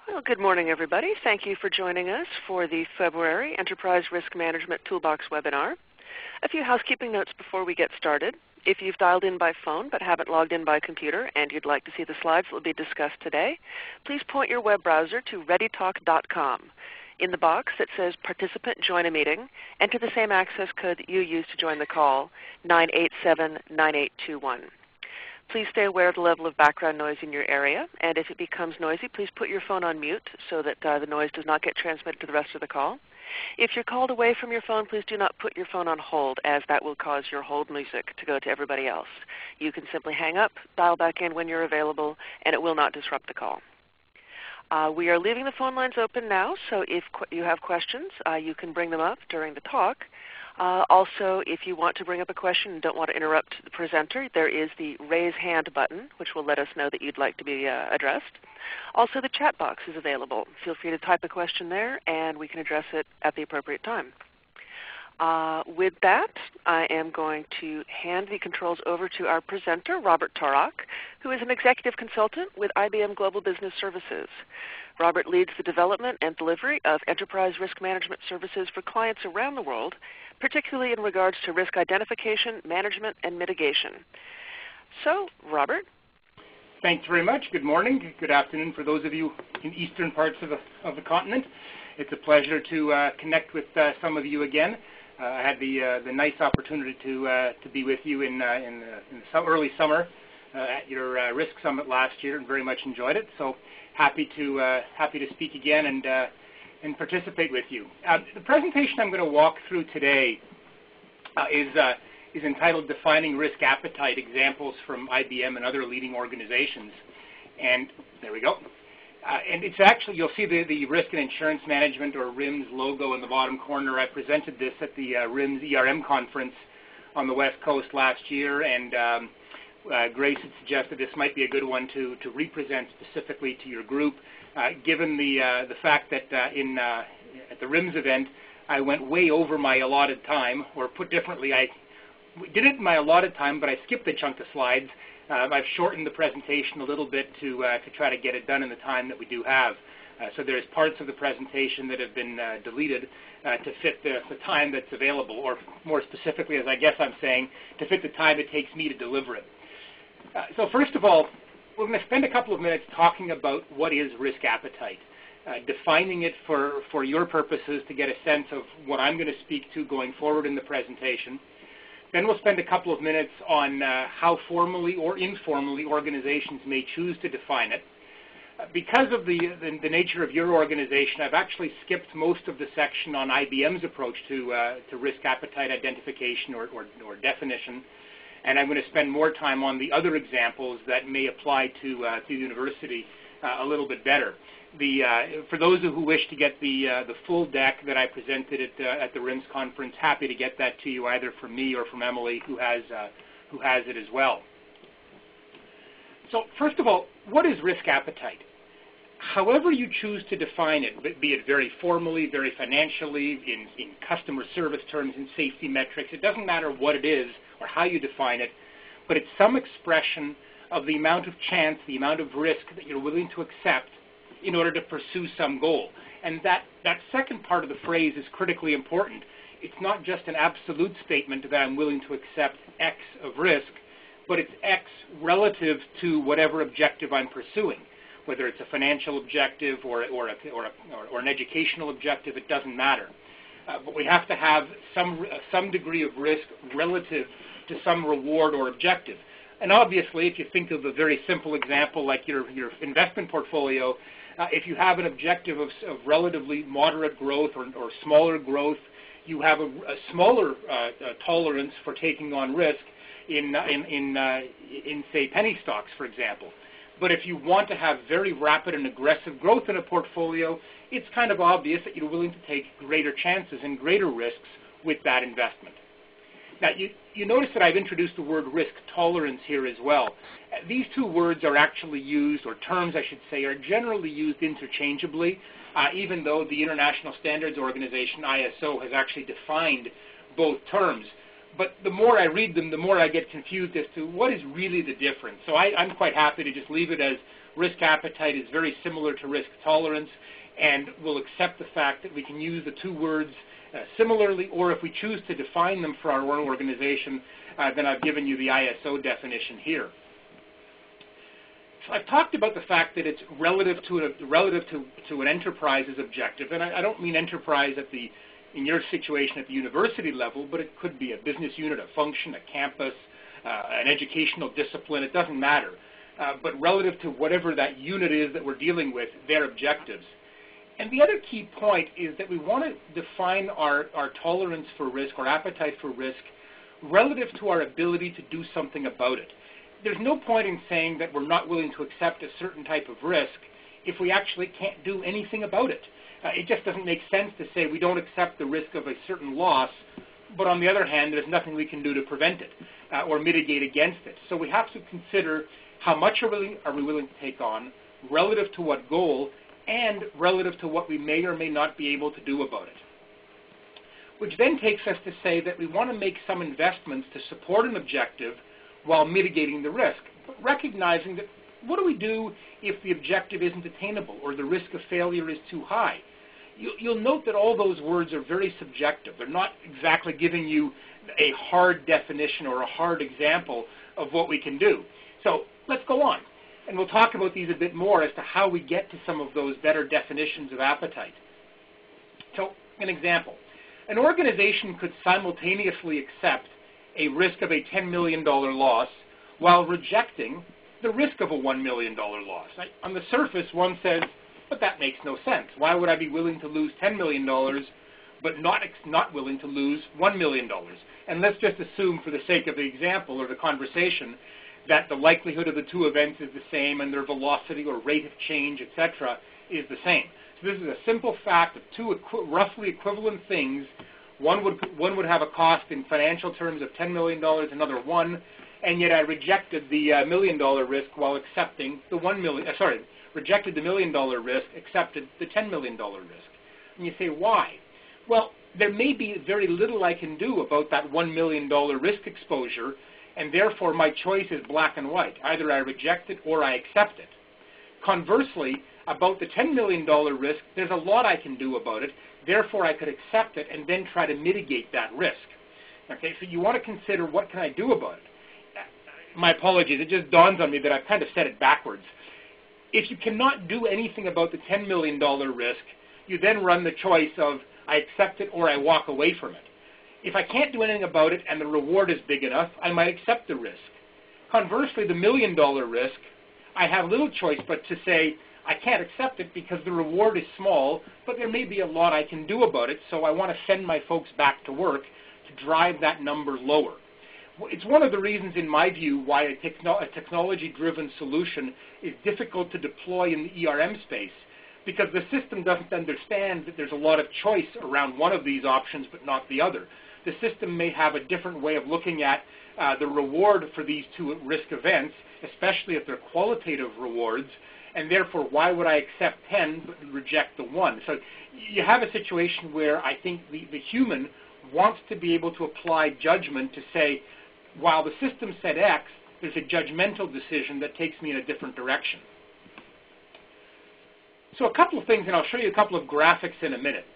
Well, good morning, everybody. Thank you for joining us for the February Enterprise Risk Management Toolbox webinar. A few housekeeping notes before we get started. If you've dialed in by phone but haven't logged in by computer and you'd like to see the slides that will be discussed today, please point your web browser to readytalk.com. In the box that says Participant Join a Meeting, enter the same access code that you used to join the call, 987-9821. Please stay aware of the level of background noise in your area, and if it becomes noisy, please put your phone on mute so that the noise does not get transmitted to the rest of the call. If you're called away from your phone, please do not put your phone on hold, as that will cause your hold music to go to everybody else. You can simply hang up, dial back in when you're available, and it will not disrupt the call. We are leaving the phone lines open now, so if you have questions, you can bring them up during the talk. Also, if you want to bring up a question and don't want to interrupt the presenter, there is the raise hand button, which will let us know that you'd like to be addressed. Also, the chat box is available. Feel free to type a question there, and we can address it at the appropriate time. With that, I am going to hand the controls over to our presenter, Robert Torok, who is an executive consultant with IBM Global Business Services. Robert leads the development and delivery of enterprise risk management services for clients around the world, particularly in regards to risk identification, management, and mitigation. So, Robert. Thanks very much. Good morning. Good afternoon for those of you in eastern parts of the continent. It's a pleasure to connect with some of you again. I had the nice opportunity to be with you in the early summer at your risk summit last year, and very much enjoyed it. So happy to speak again and participate with you. The presentation I'm going to walk through today is entitled "Defining Risk Appetite: Examples from IBM and Other Leading Organizations." And there we go. And it's actually, you'll see the Risk and Insurance Management, or RIMS, logo in the bottom corner. I presented this at the RIMS ERM conference on the West Coast last year, and Grace had suggested this might be a good one to represent specifically to your group, given the fact that at the RIMS event, I went way over my allotted time, or put differently, I did it in my allotted time, but I skipped a chunk of slides. I've shortened the presentation a little bit to try to get it done in the time that we do have. So there's parts of the presentation that have been deleted to fit the time that's available, or more specifically, as I guess I'm saying, to fit the time it takes me to deliver it. So first of all, we're going to spend a couple of minutes talking about what is risk appetite, defining it for your purposes to get a sense of what I'm going to speak to going forward in the presentation. Then we'll spend a couple of minutes on how formally or informally organizations may choose to define it. Because of the nature of your organization, I've actually skipped most of the section on IBM's approach to risk appetite identification or definition, and I'm going to spend more time on the other examples that may apply to the university a little bit better. For those who wish to get the full deck that I presented at the RIMS conference, happy to get that to you either from me or from Emily, who has it as well. So first of all, what is risk appetite? However you choose to define it, be it very formally, very financially, in customer service terms, in safety metrics, it doesn't matter what it is or how you define it, but it's some expression of the amount of chance, the amount of risk that you're willing to accept in order to pursue some goal. And that second part of the phrase is critically important. It's not just an absolute statement that I'm willing to accept X of risk, but it's X relative to whatever objective I'm pursuing. Whether it's a financial objective or an educational objective, it doesn't matter. But we have to have some degree of risk relative to some reward or objective. And obviously, if you think of a very simple example like your investment portfolio, if you have an objective of relatively moderate growth or smaller growth, you have a smaller tolerance for taking on risk in say penny stocks, for example. But if you want to have very rapid and aggressive growth in a portfolio, it's kind of obvious that you're willing to take greater chances and greater risks with that investment. Now, you notice that I've introduced the word risk tolerance here as well. These two words are actually used, or terms I should say, are generally used interchangeably, even though the International Standards Organization, ISO, has actually defined both terms. But the more I read them, the more I get confused as to what is really the difference. So I'm quite happy to just leave it as risk appetite is very similar to risk tolerance, and we'll accept the fact that we can use the two words similarly, or if we choose to define them for our own organization, then I've given you the ISO definition here. So I've talked about the fact that it's relative to an enterprise's objective, and I don't mean enterprise in your situation at the university level, but it could be a business unit, a function, a campus, an educational discipline. It doesn't matter. But relative to whatever that unit is that we're dealing with, their objectives. And the other key point is that we want to define our tolerance for risk, or appetite for risk, relative to our ability to do something about it. There's no point in saying that we're not willing to accept a certain type of risk if we actually can't do anything about it. It just doesn't make sense to say we don't accept the risk of a certain loss, but on the other hand, there's nothing we can do to prevent it or mitigate against it. So we have to consider how much are we willing to take on, relative to what goal, and relative to what we may or may not be able to do about it. Which then takes us to say that we want to make some investments to support an objective while mitigating the risk, but recognizing that what do we do if the objective isn't attainable or the risk of failure is too high? You'll note that all those words are very subjective. They're not exactly giving you a hard definition or a hard example of what we can do. So let's go on, and we'll talk about these a bit more as to how we get to some of those better definitions of appetite. So, an example. An organization could simultaneously accept a risk of a $10 million loss while rejecting the risk of a $1 million loss. On the surface, one says, but that makes no sense. Why would I be willing to lose $10 million but not willing to lose $1 million? And let's just assume, for the sake of the example or the conversation, that the likelihood of the two events is the same and their velocity or rate of change, etc., is the same. So this is a simple fact of two roughly equivalent things. One would have a cost in financial terms of $10 million, another $1, and yet I rejected the $1 million risk while accepting the rejected the $1 million risk, accepted the $10 million risk. And you say, why? Well, there may be very little I can do about that $1 million risk exposure, and therefore my choice is black and white. Either I reject it or I accept it. Conversely, about the $10 million risk, there's a lot I can do about it. Therefore, I could accept it and then try to mitigate that risk. Okay, so you want to consider, what can I do about it? My apologies, it just dawns on me that I've kind of said it backwards. If you cannot do anything about the $10 million risk, you then run the choice of I accept it or I walk away from it. If I can't do anything about it and the reward is big enough, I might accept the risk. Conversely, the $1 million risk, I have little choice but to say I can't accept it because the reward is small, but there may be a lot I can do about it, so I want to send my folks back to work to drive that number lower. It's one of the reasons, in my view, why a technology-driven solution is difficult to deploy in the ERM space, because the system doesn't understand that there's a lot of choice around one of these options but not the other. The system may have a different way of looking at the reward for these two risk events, especially if they're qualitative rewards, and therefore why would I accept 10 but reject the 1? So you have a situation where I think the human wants to be able to apply judgment to say, while the system said X, there's a judgmental decision that takes me in a different direction. So a couple of things, and I'll show you a couple of graphics in a minute.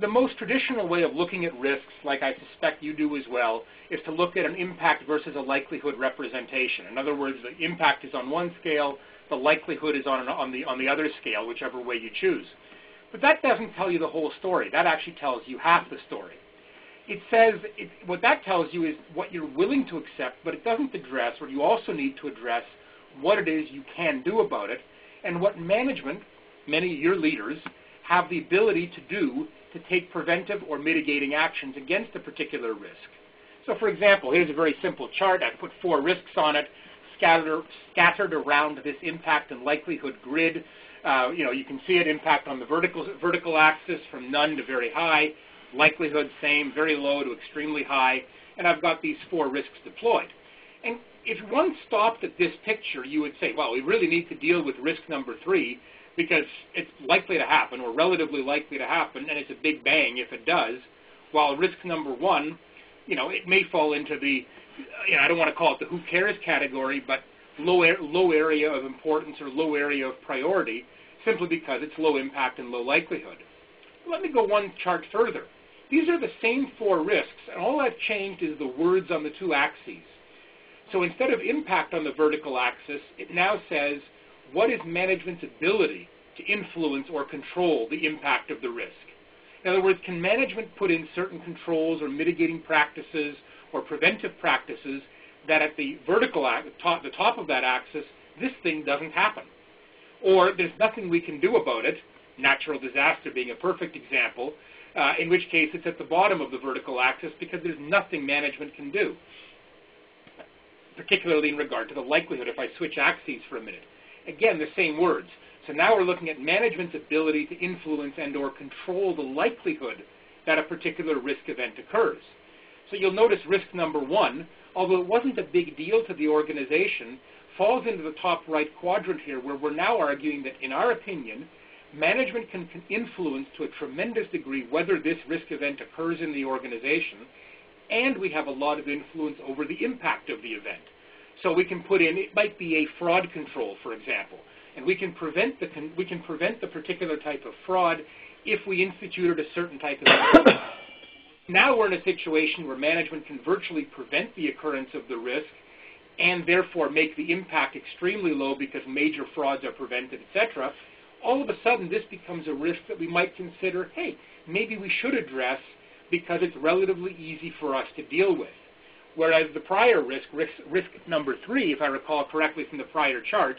The most traditional way of looking at risks, like I suspect you do as well, is to look at an impact versus a likelihood representation. In other words, the impact is on one scale, the likelihood is on the other scale, whichever way you choose. But that doesn't tell you the whole story. That actually tells you half the story. It says, what that tells you is what you're willing to accept, but it doesn't address, or you also need to address, what it is you can do about it, and what management, many of your leaders, have the ability to do to take preventive or mitigating actions against a particular risk. So for example, here's a very simple chart. I put 4 risks on it, scattered around this impact and likelihood grid. You can see it: impact on the vertical axis from none to very high, likelihood same, very low to extremely high, and I've got these 4 risks deployed. And if one stopped at this picture, you would say, well, we really need to deal with risk number 3 because it's likely to happen, or relatively likely to happen, and it's a big bang if it does, while risk number 1, it may fall into the, I don't want to call it the who cares category, but low area of importance or low area of priority, simply because it's low impact and low likelihood. Let me go one chart further. These are the same 4 risks, and all I've changed is the words on the 2 axes. So instead of impact on the vertical axis, it now says, what is management's ability to influence or control the impact of the risk? In other words, can management put in certain controls or mitigating practices or preventive practices that at the vertical, the top of that axis, this thing doesn't happen? Or there's nothing we can do about it, natural disaster being a perfect example, in which case it's at the bottom of the vertical axis because there's nothing management can do, particularly in regard to the likelihood if I switch axes for a minute. Again, the same words. So now we're looking at management's ability to influence and or control the likelihood that a particular risk event occurs. So you'll notice risk number 1, although it wasn't a big deal to the organization, falls into the top right quadrant here, where we're now arguing that, in our opinion, management can influence to a tremendous degree whether this risk event occurs in the organization, and we have a lot of influence over the impact of the event. So we can put in, it might be a fraud control, for example, and we can prevent the particular type of fraud if we instituted a certain type of event. Now we're in a situation where management can virtually prevent the occurrence of the risk and therefore make the impact extremely low because major frauds are prevented, etc. All of a sudden, this becomes a risk that we might consider, hey, maybe we should address because it's relatively easy for us to deal with. Whereas the prior risk number 3, if I recall correctly from the prior chart,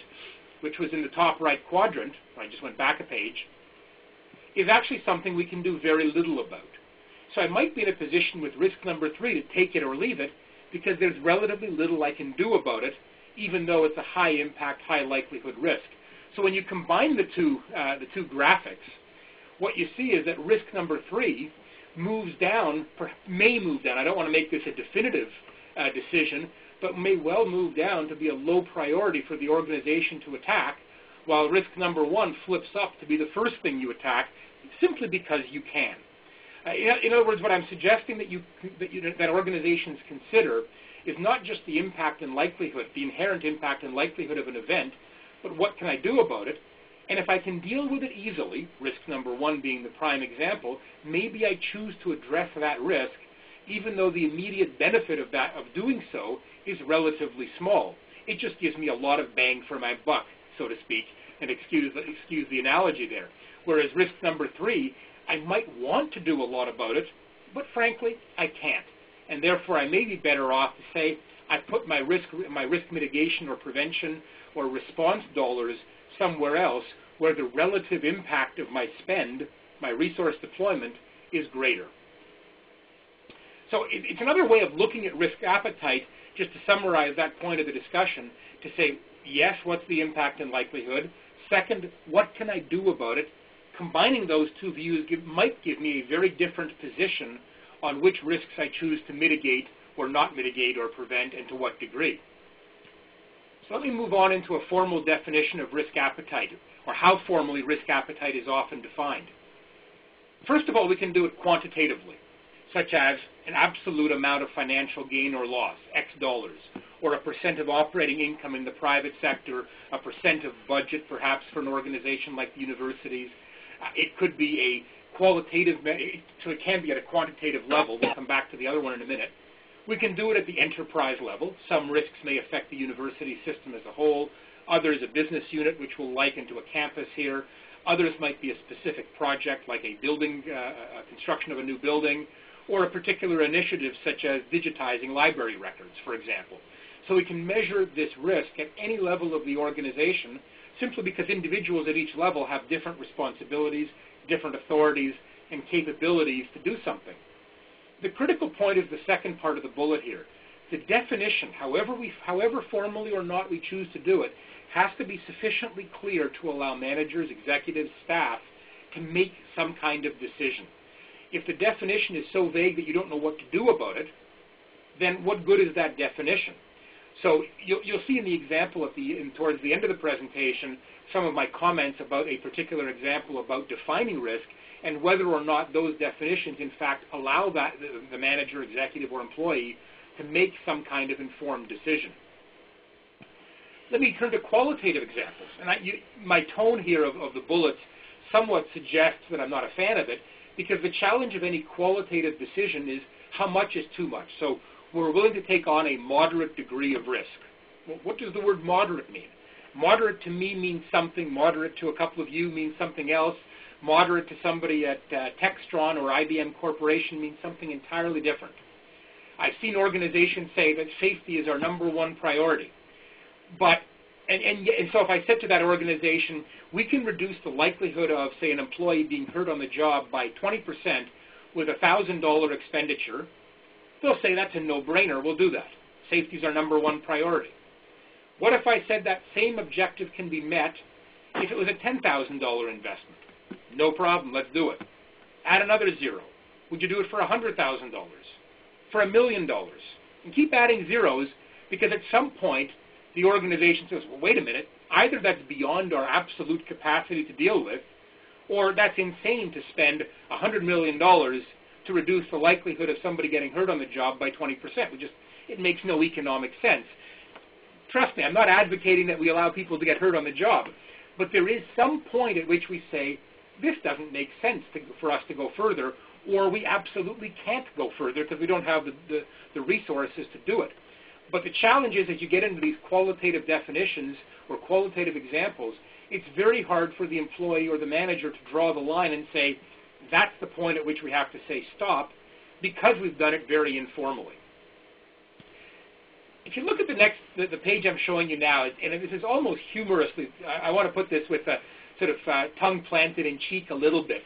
which was in the top right quadrant, I just went back a page, is actually something we can do very little about. So I might be in a position with risk number 3 to take it or leave it because there's relatively little I can do about it, even though it's a high impact, high likelihood risk. So when you combine the two graphics, what you see is that risk number 3 moves down, may move down. I don't want to make this a definitive decision, but may well move down to be a low priority for the organization to attack, while risk number 1 flips up to be the first thing you attack, simply because you can. In other words, what I'm suggesting that organizations consider is not just the impact and likelihood, the inherent impact and likelihood of an event, but what can I do about it? And if I can deal with it easily, risk number 1 being the prime example, maybe I choose to address that risk, even though the immediate benefit of doing so is relatively small. It just gives me a lot of bang for my buck, so to speak, and excuse the analogy there. Whereas risk number 3, I might want to do a lot about it, but frankly, I can't. And therefore, I may be better off to say, I put my risk mitigation or prevention or response dollars somewhere else where the relative impact of my spend, my resource deployment, is greater. So it's another way of looking at risk appetite, just to summarize that point of the discussion, to say, yes, what's the impact and likelihood? Second, what can I do about it? Combining those two views might give me a very different position on which risks I choose to mitigate or not mitigate or prevent, and to what degree. So let me move on into a formal definition of risk appetite, or how formally risk appetite is often defined. First of all, we can do it quantitatively, such as an absolute amount of financial gain or loss, X dollars, or a percent of operating income in the private sector, a percent of budget perhaps for an organization like the universities. It could be a qualitative, so it can be at a quantitative level. We'll come back to the other one in a minute. We can do it at the enterprise level. Some risks may affect the university system as a whole. Others, a business unit, which we'll liken to a campus here. Others might be a specific project, like a building, construction of a new building, or a particular initiative such as digitizing library records, for example. So we can measure this risk at any level of the organization, simply because individuals at each level have different responsibilities, different authorities, and capabilities to do something. The critical point is the second part of the bullet here. The definition, however formally or not we choose to do it, has to be sufficiently clear to allow managers, executives, staff to make some kind of decision. If the definition is so vague that you don't know what to do about it, then what good is that definition? So you'll see in the example towards the end of the presentation some of my comments about a particular example about defining risk and whether or not those definitions in fact allow the manager, executive, or employee to make some kind of informed decision. Let me turn to qualitative examples. And my tone here of the bullets somewhat suggests that I'm not a fan of it, because the challenge of any qualitative decision is how much is too much. So we're willing to take on a moderate degree of risk. Well, what does the word moderate mean? Moderate to me means something. Moderate to a couple of you means something else. Moderate to somebody at Textron or IBM Corporation means something entirely different. I've seen organizations say that safety is our #1 priority. But, and so if I said to that organization, we can reduce the likelihood of, say, an employee being hurt on the job by 20% with a $1,000 expenditure, they'll say that's a no-brainer, we'll do that. Safety is our #1 priority. What if I said that same objective can be met if it was a $10,000 investment? No problem, let's do it. Add another zero. Would you do it for $100,000? For $1 million? And keep adding zeros, because at some point the organization says, well, wait a minute, either that's beyond our absolute capacity to deal with, or that's insane to spend $100 million to reduce the likelihood of somebody getting hurt on the job by 20%. It makes no economic sense. Trust me, I'm not advocating that we allow people to get hurt on the job, but there is some point at which we say, this doesn't make sense for us to go further, or we absolutely can't go further because we don't have the resources to do it. But the challenge is, as you get into these qualitative definitions or qualitative examples, it's very hard for the employee or the manager to draw the line and say, that's the point at which we have to say stop, because we've done it very informally. If you look at the page I'm showing you now, and this is almost humorously, I want to put this with a sort of tongue planted in cheek a little bit.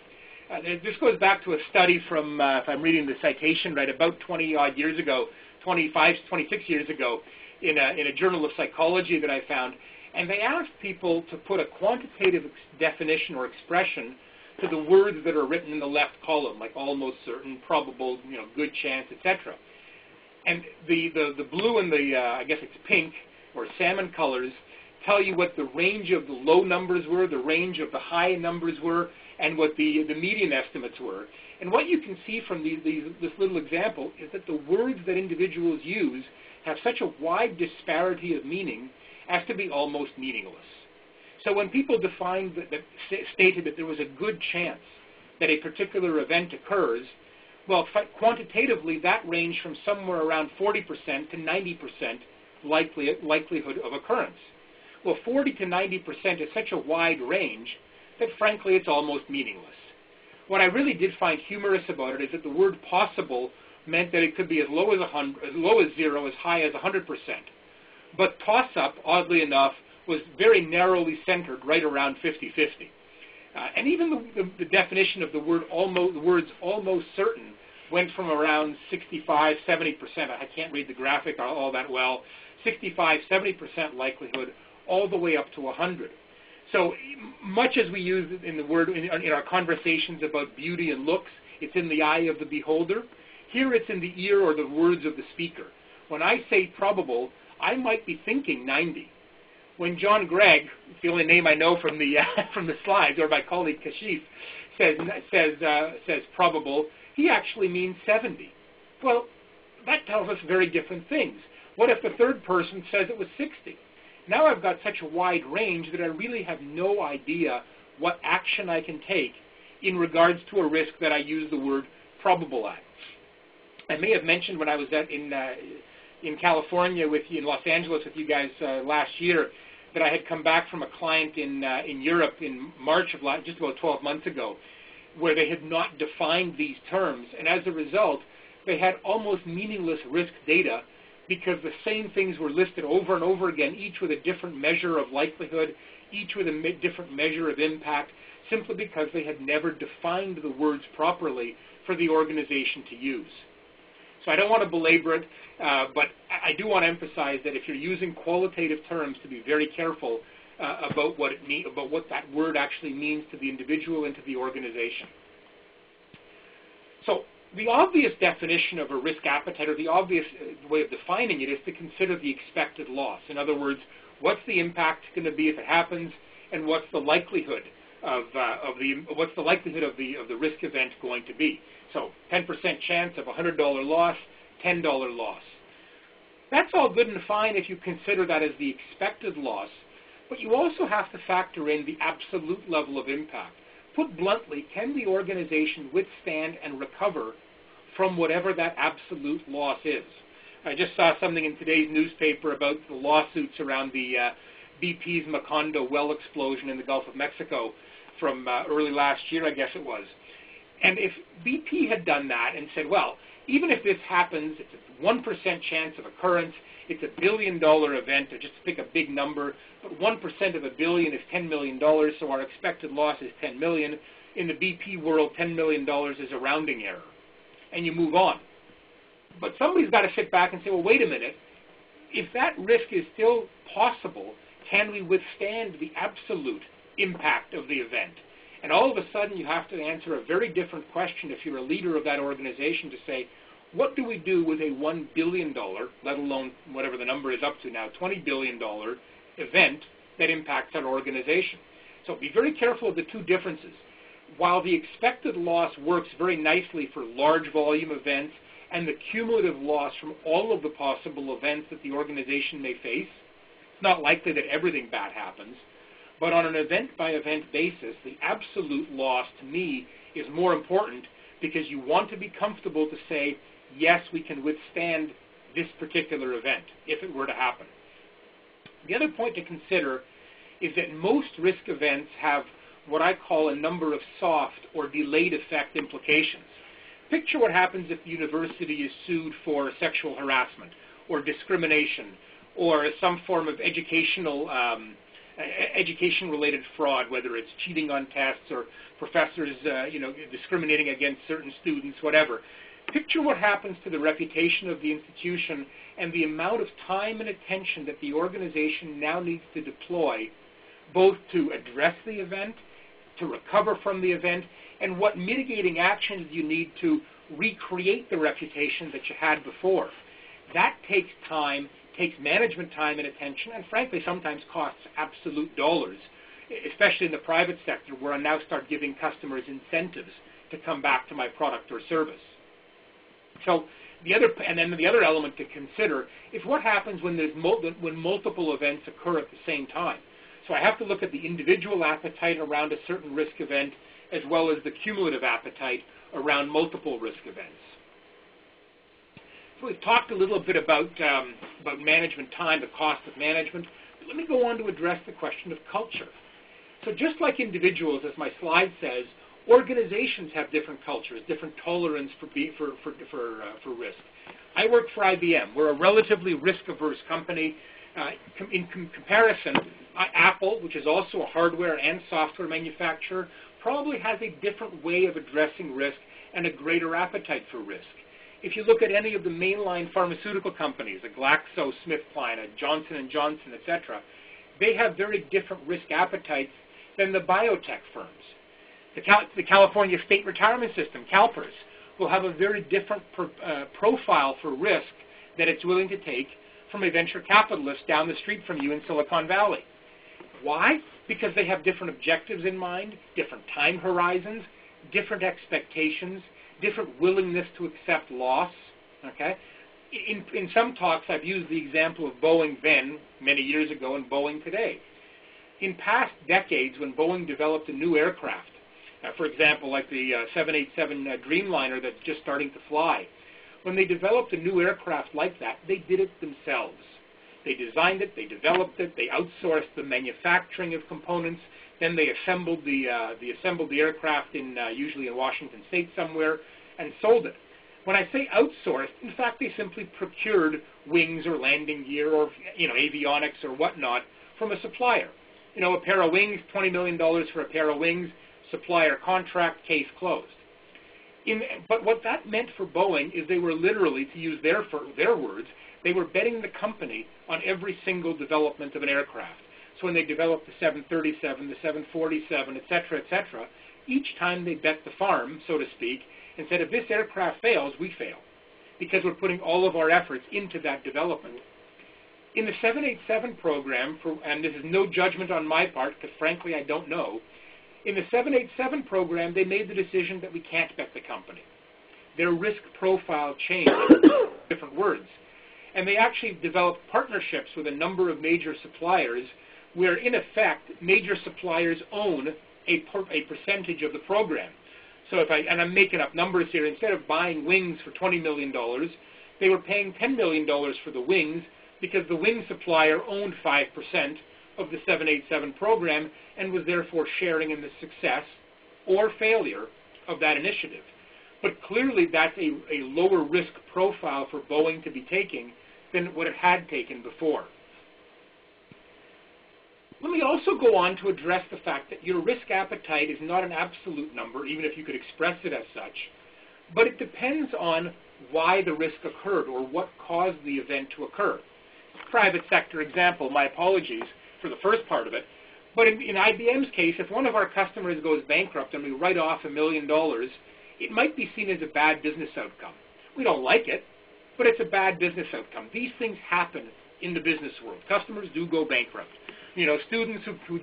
This goes back to a study from, if I'm reading the citation right, about 20-odd years ago, 25, 26 years ago, in a journal of psychology that I found, and they asked people to put a quantitative definition or expression to the words that are written in the left column, like almost certain, probable, good chance, etc. And the blue and the, I guess it's pink, or salmon colors, tell you what the range of the low numbers were, the range of the high numbers were, and what the median estimates were. And what you can see from this little example is that the words that individuals use have such a wide disparity of meaning as to be almost meaningless. So when people stated that there was a good chance that a particular event occurs, well, quantitatively that ranged from somewhere around 40% to 90% likelihood of occurrence. Well, 40 to 90% is such a wide range that frankly it's almost meaningless. What I really did find humorous about it is that the word possible meant that it could be as low as 0, as high as 100%. But toss-up, oddly enough, was very narrowly centered right around 50-50. And even the definition of the words almost certain went from around 65, 70%, I can't read the graphic all that well, 65, 70% likelihood, all the way up to 100. So much as we use it in the word in our conversations about beauty and looks, it's in the eye of the beholder. Here it's in the ear or the words of the speaker. When I say probable, I might be thinking 90. When John Gregg, it's the only name I know from the from the slides, or my colleague Kashif, says probable, he actually means 70. Well, that tells us very different things. What if the third person says it was 60? Now I've got such a wide range that I really have no idea what action I can take in regards to a risk that I use the word probable at. I may have mentioned when I was in California in Los Angeles with you guys last year that I had come back from a client in Europe in March of just about 12 months ago, where they had not defined these terms, and as a result, they had almost meaningless risk data because the same things were listed over and over again, each with a different measure of likelihood, each with a different measure of impact, simply because they had never defined the words properly for the organization to use. So I don't want to belabor it, but I do want to emphasize that if you're using qualitative terms, to be very careful about what that word actually means to the individual and to the organization. So the obvious definition of a risk appetite, or the obvious way of defining it, is to consider the expected loss. In other words, what's the impact going to be if it happens, and what's the likelihood of the risk event going to be. So 10% chance of a $100 loss, $10 loss. That's all good and fine if you consider that as the expected loss, but you also have to factor in the absolute level of impact. Put bluntly, can the organization withstand and recover from whatever that absolute loss is? I just saw something in today's newspaper about the lawsuits around the BP's Macondo well explosion in the Gulf of Mexico from early last year, I guess it was. And if BP had done that and said, well, even if this happens, it's a 1% chance of occurrence, it's $1 billion event, or just to pick a big number, but 1% of $1 billion is $10 million, so our expected loss is $10 million. In the BP world, $10 million is a rounding error. And you move on. But somebody's got to sit back and say, well, wait a minute, if that risk is still possible, can we withstand the absolute impact of the event? And all of a sudden you have to answer a very different question if you're a leader of that organization to say, what do we do with a $1 billion, let alone whatever the number is up to now, $20 billion event that impacts our organization? So be very careful of the two differences. While the expected loss works very nicely for large volume events and the cumulative loss from all of the possible events that the organization may face, it's not likely that everything bad happens, but on an event-by-event basis, the absolute loss to me is more important because you want to be comfortable to say, yes, we can withstand this particular event if it were to happen. The other point to consider is that most risk events have what I call a number of soft or delayed effect implications. Picture what happens if the university is sued for sexual harassment or discrimination or some form of education-related fraud, whether it's cheating on tests or professors discriminating against certain students, whatever. Picture what happens to the reputation of the institution and the amount of time and attention that the organization now needs to deploy both to address the event, to recover from the event, and what mitigating actions you need to recreate the reputation that you had before. That takes time, takes management time and attention, and frankly sometimes costs absolute dollars, especially in the private sector where I now start giving customers incentives to come back to my product or service. So the other element to consider is what happens when when multiple events occur at the same time. So I have to look at the individual appetite around a certain risk event as well as the cumulative appetite around multiple risk events. So we've talked a little bit about management time, the cost of management. But let me go on to address the question of culture. So just like individuals, as my slide says, organizations have different cultures, different tolerance for risk. I work for IBM. We're a relatively risk-averse company. In comparison, Apple, which is also a hardware and software manufacturer, probably has a different way of addressing risk and a greater appetite for risk. If you look at any of the mainline pharmaceutical companies, a GlaxoSmithKline, a Johnson & Johnson, etc., they have very different risk appetites than the biotech firms. The California State Retirement System, CalPERS, will have a very different profile for risk that it's willing to take from a venture capitalist down the street from you in Silicon Valley. Why? Because they have different objectives in mind, different time horizons, different expectations, different willingness to accept loss. Okay? In some talks, I've used the example of Boeing then, many years ago, and Boeing today. In past decades, when Boeing developed a new aircraft, for example, like the 787 Dreamliner that's just starting to fly, when they developed a new aircraft like that, they did it themselves. They designed it, they developed it, they outsourced the manufacturing of components, then they assembled the aircraft usually in Washington State somewhere, and sold it. When I say outsourced, in fact, they simply procured wings or landing gear or avionics or whatnot from a supplier. A pair of wings, $20 million for a pair of wings, supplier contract, case closed. But what that meant for Boeing is they were literally, to use their words, they were betting the company on every single development of an aircraft. So when they developed the 737, the 747, et cetera, each time they bet the farm, so to speak, and said, if this aircraft fails, we fail, because we're putting all of our efforts into that development. In the 787 program, and this is no judgment on my part, because frankly I don't know, in the 787 program they made the decision that we can't bet the company. Their risk profile changed, different words. And they actually developed partnerships with a number of major suppliers where, in effect, major suppliers own a percentage of the program. So and I'm making up numbers here, instead of buying wings for $20 million, they were paying $10 million for the wings because the wing supplier owned 5% of the 787 program and was therefore sharing in the success or failure of that initiative. But clearly that's a lower risk profile for Boeing to be taking than what it had taken before. Let me also go on to address the fact that your risk appetite is not an absolute number, even if you could express it as such, but it depends on why the risk occurred or what caused the event to occur. Private sector example, my apologies for the first part of it, but in IBM's case, if one of our customers goes bankrupt and we write off $1 million, it might be seen as a bad business outcome. We don't like it, but it's a bad business outcome. These things happen in the business world. Customers do go bankrupt. You know, students who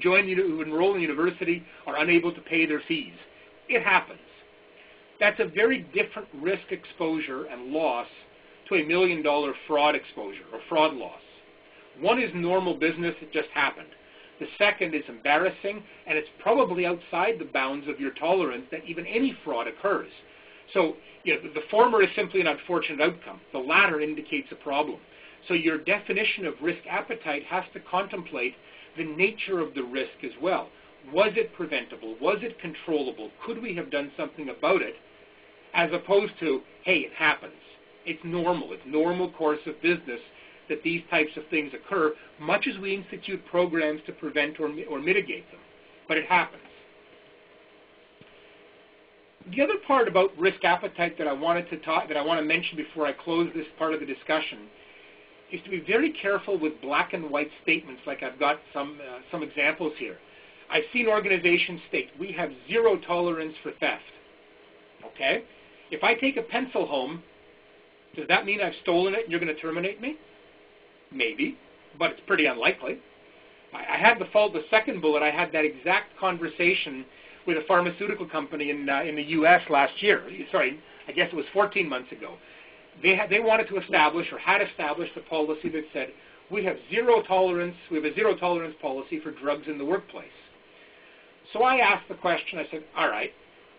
enroll in university are unable to pay their fees. It happens. That's a very different risk exposure and loss to $1 million fraud exposure or fraud loss. One is normal business, it just happened. The second is embarrassing, and it's probably outside the bounds of your tolerance that even any fraud occurs. So, you know, the former is simply an unfortunate outcome. The latter indicates a problem. So your definition of risk appetite has to contemplate the nature of the risk as well. Was it preventable? Was it controllable? Could we have done something about it? As opposed to, hey, it happens. It's normal. It's normal course of business that these types of things occur, much as we institute programs to prevent or mitigate them. But it happens. The other part about risk appetite that I want to mention before I close this part of the discussion is to be very careful with black and white statements, like I've got some examples here. I've seen organizations state, we have zero tolerance for theft. Okay? If I take a pencil home, does that mean I've stolen it and you're going to terminate me? Maybe, but it's pretty unlikely. I had the second bullet, I had that exact conversation with a pharmaceutical company in the U.S. last year. Sorry, I guess it was 14 months ago. They wanted to establish or had established a policy that said, we have a zero tolerance policy for drugs in the workplace. So I asked the question, I said, all right,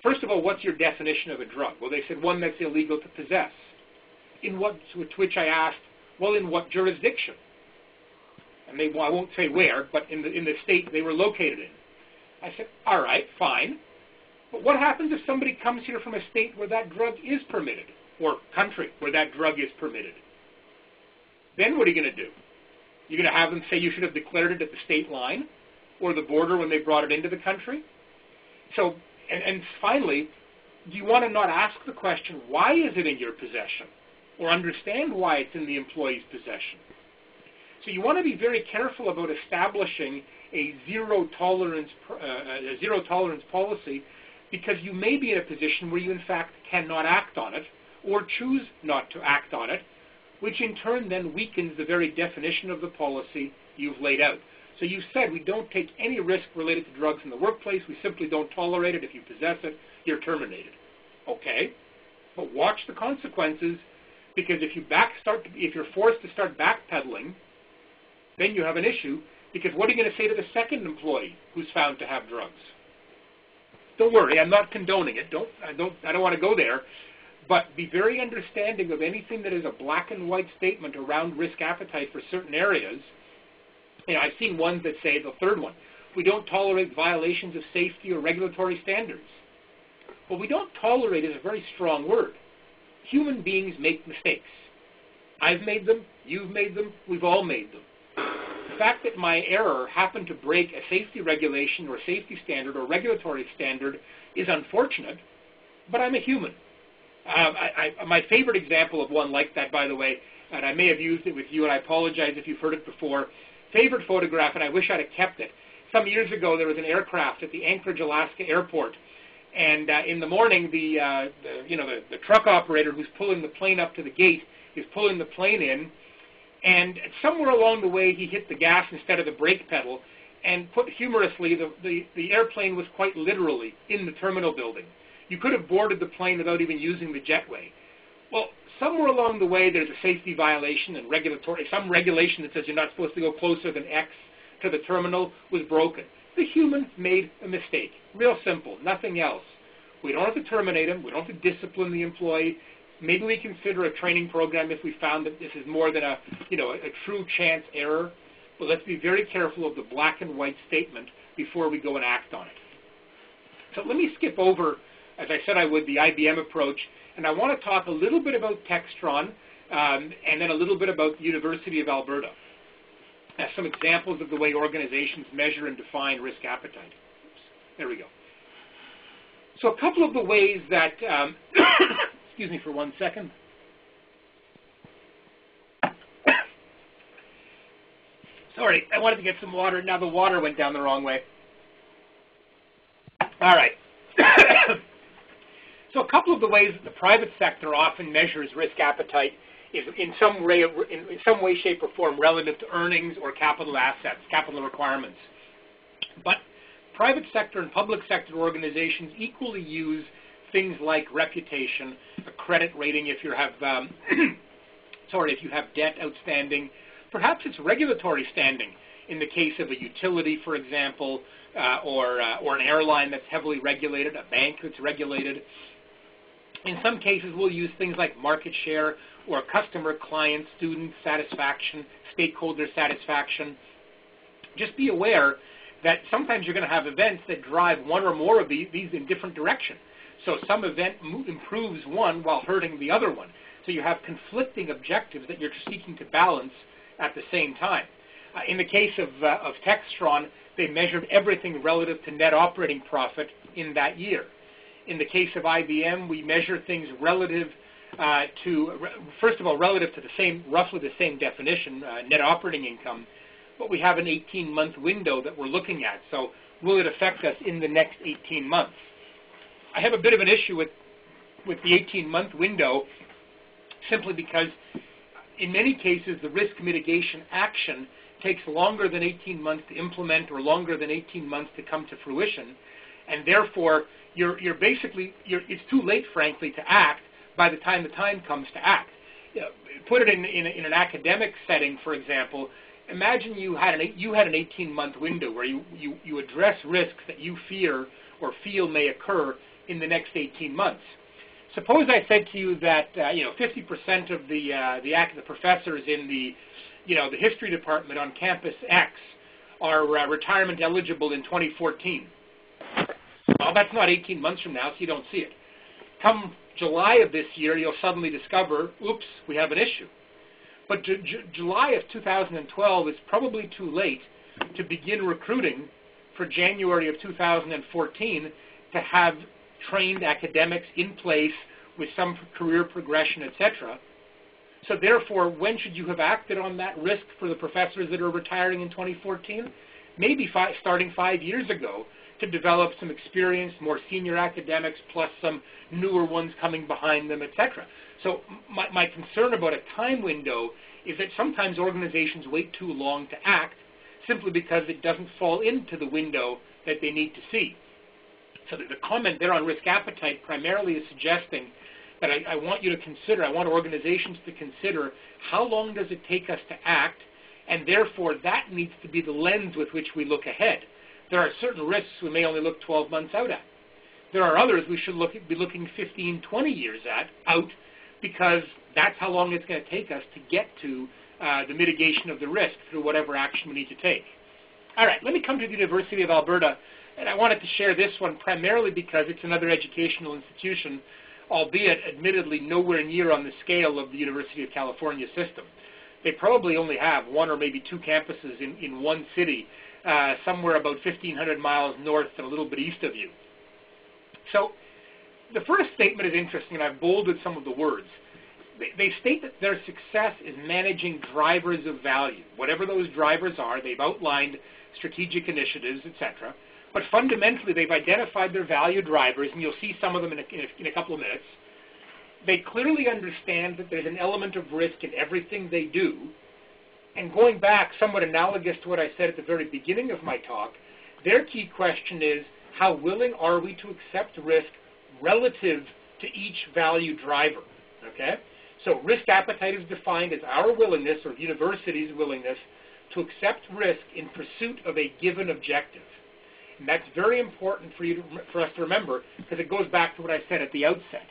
first of all, what's your definition of a drug? Well, they said one that's illegal to possess. To which I asked, well, in what jurisdiction? And I won't say where, but in the state they were located in. I said, all right, fine. But what happens if somebody comes here from a state where that drug is permitted, or country where that drug is permitted? Then what are you going to do? You're going to have them say you should have declared it at the state line or the border when they brought it into the country? So, and finally, do you want to not ask the question, why is it in your possession? Or understand why it's in the employee's possession? So you want to be very careful about establishing a zero tolerance policy, because you may be in a position where you in fact cannot act on it or choose not to act on it, which in turn then weakens the very definition of the policy you've laid out. So you said we don't take any risk related to drugs in the workplace, we simply don't tolerate it. If you possess it, you're terminated. Okay, but watch the consequences, because if you're forced to start backpedaling, then you have an issue, because what are you going to say to the second employee who's found to have drugs? Don't worry, I'm not condoning it. I don't want to go there, but be very understanding of anything that is a black and white statement around risk appetite for certain areas. You know, I've seen ones that say, the third one, we don't tolerate violations of safety or regulatory standards. Well, we don't tolerate is a very strong word. Human beings make mistakes. I've made them, you've made them, we've all made them. The fact that my error happened to break a safety regulation or safety standard or regulatory standard is unfortunate, but I'm a human. My favorite example of one like that, by the way, and I may have used it with you, and I apologize if you've heard it before, favorite photograph, and I wish I'd have kept it. Some years ago, there was an aircraft at the Anchorage, Alaska airport, and in the morning, the truck operator who's pulling the plane up to the gate is pulling the plane in, And somewhere along the way, he hit the gas instead of the brake pedal, and put humorously, the airplane was quite literally in the terminal building. You could have boarded the plane without even using the jetway. Well, somewhere along the way, there's a safety violation and some regulation that says you're not supposed to go closer than X to the terminal was broken. The human made a mistake. Real simple, nothing else. We don't have to terminate him. We don't have to discipline the employee. Maybe we consider a training program if we found that this is more than a true chance error. But let's be very careful of the black and white statement before we go and act on it. So let me skip over, as I said I would, the IBM approach, and I want to talk a little bit about Textron and then a little bit about the University of Alberta as some examples of the way organizations measure and define risk appetite. Oops, there we go. So a couple of the ways that, excuse me for 1 second. Sorry, I wanted to get some water. Now the water went down the wrong way. All right. So a couple of the ways that the private sector often measures risk appetite is in some way, shape, or form relative to earnings or capital assets, capital requirements. But private sector and public sector organizations equally use things like reputation, a credit rating if you have, if you have debt outstanding. Perhaps it's regulatory standing in the case of a utility, for example, or an airline that's heavily regulated, a bank that's regulated. In some cases, we'll use things like market share or customer, client, student satisfaction, stakeholder satisfaction. Just be aware that sometimes you're going to have events that drive one or more of these in different directions. So some event improves one while hurting the other one. So you have conflicting objectives that you're seeking to balance at the same time. In the case of Textron, they measured everything relative to net operating profit in that year. In the case of IBM, we measure things relative first of all, relative to roughly the same definition, net operating income, but we have an 18-month window that we're looking at. So will it affect us in the next 18 months? I have a bit of an issue with the 18-month window simply because in many cases the risk mitigation action takes longer than 18 months to implement or longer than 18 months to come to fruition, and therefore it's too late, frankly, to act by the time comes to act. Put it in an academic setting, for example. Imagine you had an 18-month window where you address risks that you fear or feel may occur in the next 18 months. Suppose I said to you that 50% of the professors in the history department on campus X are retirement eligible in 2014. Well, that's not 18 months from now, so you don't see it. Come July of this year, you'll suddenly discover, oops, we have an issue. But July of 2012 is probably too late to begin recruiting for January of 2014 to have trained academics in place with some career progression, etc. So therefore, when should you have acted on that risk for the professors that are retiring in 2014? Maybe starting 5 years ago, to develop some experienced, more senior academics plus some newer ones coming behind them, etc. So my concern about a time window is that sometimes organizations wait too long to act simply because it doesn't fall into the window that they need to see. So the comment there on risk appetite primarily is suggesting that I want you to consider, I want organizations to consider how long does it take us to act, and therefore that needs to be the lens with which we look ahead. There are certain risks we may only look 12 months out at. There are others we should be looking 15, 20 years out because that's how long it's going to take us to get to the mitigation of the risk through whatever action we need to take. All right, let me come to the University of Alberta, and I wanted to share this one primarily because it's another educational institution, albeit admittedly nowhere near on the scale of the University of California system. They probably only have one or maybe two campuses in one city, somewhere about 1,500 miles north and a little bit east of you. So the first statement is interesting, and I've bolded some of the words. They state that their success is managing drivers of value. Whatever those drivers are, they've outlined strategic initiatives, etc. But fundamentally, they've identified their value drivers, and you'll see some of them in a couple of minutes. They clearly understand that there's an element of risk in everything they do, And going back, somewhat analogous to what I said at the very beginning of my talk, their key question is, how willing are we to accept risk relative to each value driver? Okay? So risk appetite is defined as our willingness, or the university's willingness, to accept risk in pursuit of a given objective. And that's very important for us to remember, because it goes back to what I said at the outset.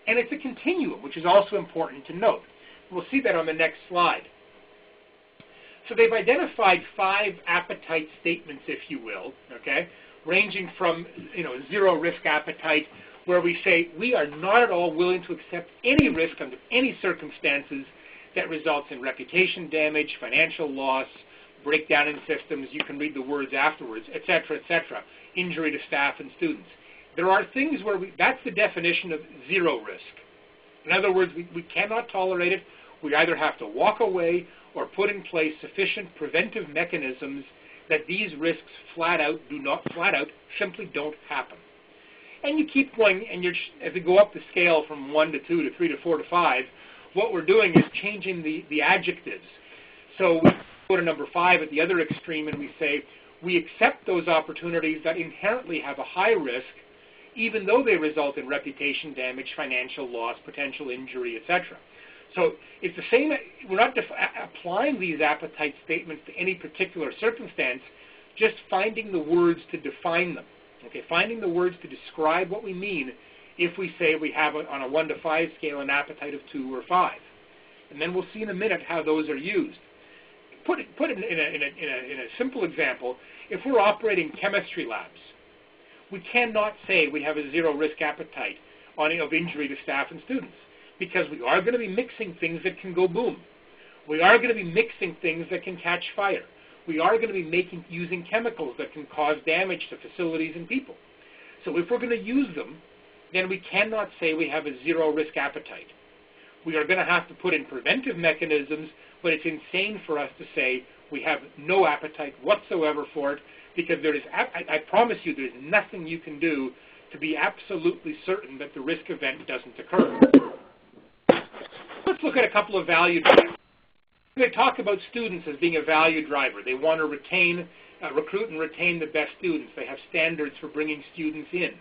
And it's a continuum, which is also important to note. We'll see that on the next slide. So they've identified 5 appetite statements, if you will, okay, ranging from zero risk appetite, where we say we are not at all willing to accept any risk under any circumstances that results in reputation damage, financial loss, breakdown in systems, you can read the words afterwards, etc., injury to staff and students. There are things where that's the definition of zero risk. In other words, we cannot tolerate it. We either have to walk away or put in place sufficient preventive mechanisms that these risks flat out simply don't happen. And you keep going, and as we go up the scale from 1 to 2 to 3 to 4 to 5, what we're doing is changing the adjectives. So we go to number 5 at the other extreme, and we say we accept those opportunities that inherently have a high risk, even though they result in reputation damage, financial loss, potential injury, etc. So it's the same. We're not applying these appetite statements to any particular circumstance, just finding the words to define them. Okay, finding the words to describe what we mean if we say we have, on a 1 to 5 scale, an appetite of 2 or 5. And then we'll see in a minute how those are used. Put it in a simple example. If we're operating chemistry labs, we cannot say we have a zero risk appetite of injury to staff and students, because we are going to be mixing things that can go boom. We are going to be mixing things that can catch fire. We are going to be using chemicals that can cause damage to facilities and people. So if we're going to use them, then we cannot say we have a zero risk appetite. We are going to have to put in preventive mechanisms, but it's insane for us to say we have no appetite whatsoever for it, because I promise you there's nothing you can do to be absolutely certain that the risk event doesn't occur. Let's look at a couple of value drivers. They talk about students as being a value driver. They want to recruit and retain the best students. They have standards for bringing students in.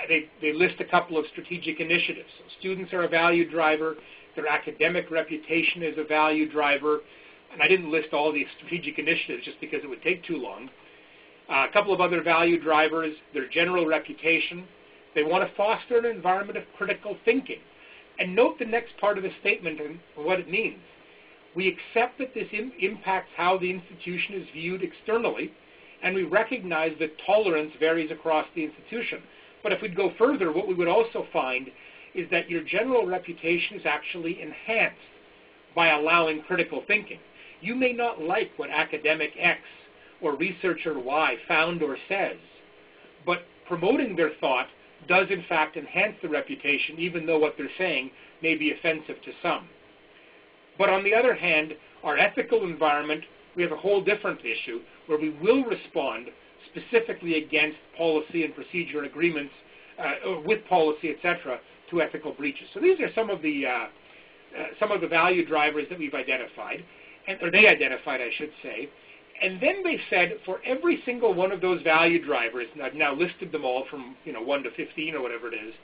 They list a couple of strategic initiatives. So students are a value driver. Their academic reputation is a value driver. And I didn't list all these strategic initiatives just because it would take too long. A couple of other value drivers, their general reputation. They want to foster an environment of critical thinking. And note the next part of the statement and what it means. We accept that this impacts how the institution is viewed externally, and we recognize that tolerance varies across the institution. But if we'd go further, what we would also find is that your general reputation is actually enhanced by allowing critical thinking. You may not like what academic X or researcher Y found or says, but promoting their thought does in fact enhance the reputation, even though what they're saying may be offensive to some. But on the other hand, our ethical environment, we have a whole different issue where we will respond specifically against policy and procedure agreements, with policy, etc., to ethical breaches. So these are some of the value drivers that we've identified, or they identified, I should say. And then they said for every single one of those value drivers, and I've now listed them all from 1 to 15 or whatever it is,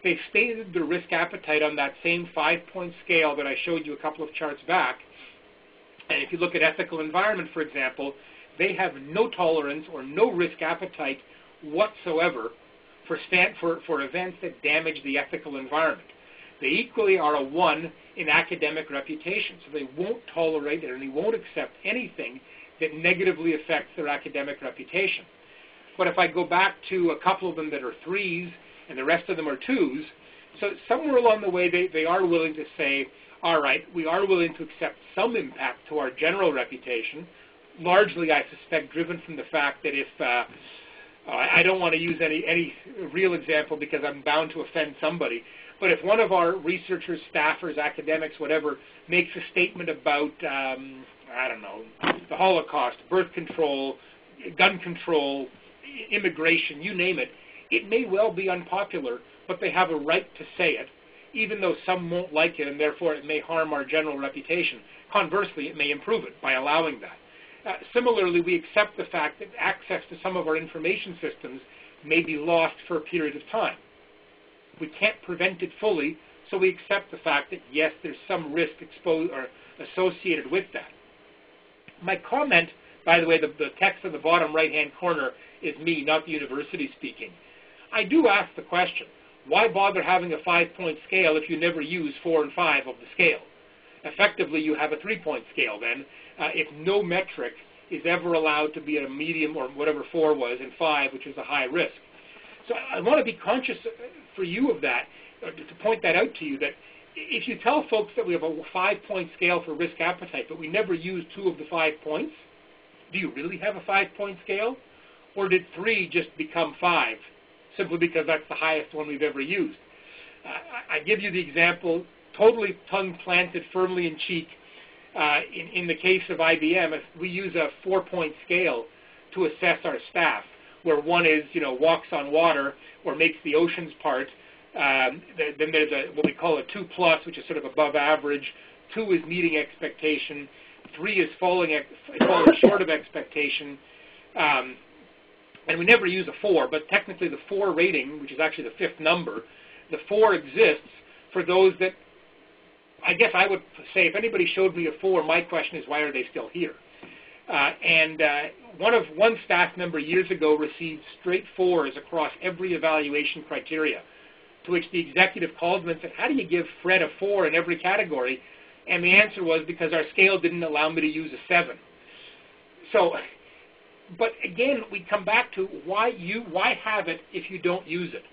they've stated the risk appetite on that same 5-point scale that I showed you a couple of charts back. And if you look at ethical environment, for example, they have no tolerance or no risk appetite whatsoever for events that damage the ethical environment. They equally are a 1 in academic reputation, so they won't tolerate it and they won't accept anything that negatively affects their academic reputation. But if I go back to a couple of them that are 3s and the rest of them are 2s, so somewhere along the way they are willing to say, all right, we are willing to accept some impact to our general reputation, largely, I suspect, driven from the fact that if, I don't want to use any real example because I'm bound to offend somebody, but if one of our researchers, staffers, academics, whatever, makes a statement about, I don't know, the Holocaust, birth control, gun control, immigration, you name it, it may well be unpopular, but they have a right to say it. even though some won't like it and therefore it may harm our general reputation. Conversely, it may improve it by allowing that. Similarly, we accept the fact that access to some of our information systems may be lost for a period of time. We can't prevent it fully, so we accept the fact that, yes, there's some risk associated with that. My comment, by the way, the text in the bottom right-hand corner is me, not the university speaking. I do ask the question, why bother having a 5-point scale if you never use 4 and 5 of the scale? Effectively, you have a 3-point scale then, if no metric is ever allowed to be at a medium or whatever 4 was, and 5, which is a high risk. So I want to be conscious for you of that, to point that out to you, that if you tell folks that we have a 5-point scale for risk appetite, but we never use 2 of the 5 points, do you really have a 5-point scale? Or did 3 just become 5, simply because that's the highest one we've ever used? I give you the example, totally tongue planted firmly in cheek. In the case of IBM, if we use a 4-point scale to assess our staff, where 1 is, walks on water or makes the oceans part, then there's what we call a 2+, which is sort of above average. 2 is meeting expectation. 3 is falling short of expectation. And we never use a 4, but technically the 4 rating, which is actually the 5th number, the 4 exists for those that, I guess I would say, if anybody showed me a 4, my question is, why are they still here? One staff member years ago received straight 4s across every evaluation criteria, to which the executive called him and said, how do you give Fred a 4 in every category? And the answer was, because our scale didn't allow me to use a 7. So, but again, we come back to why have it if you don't use it?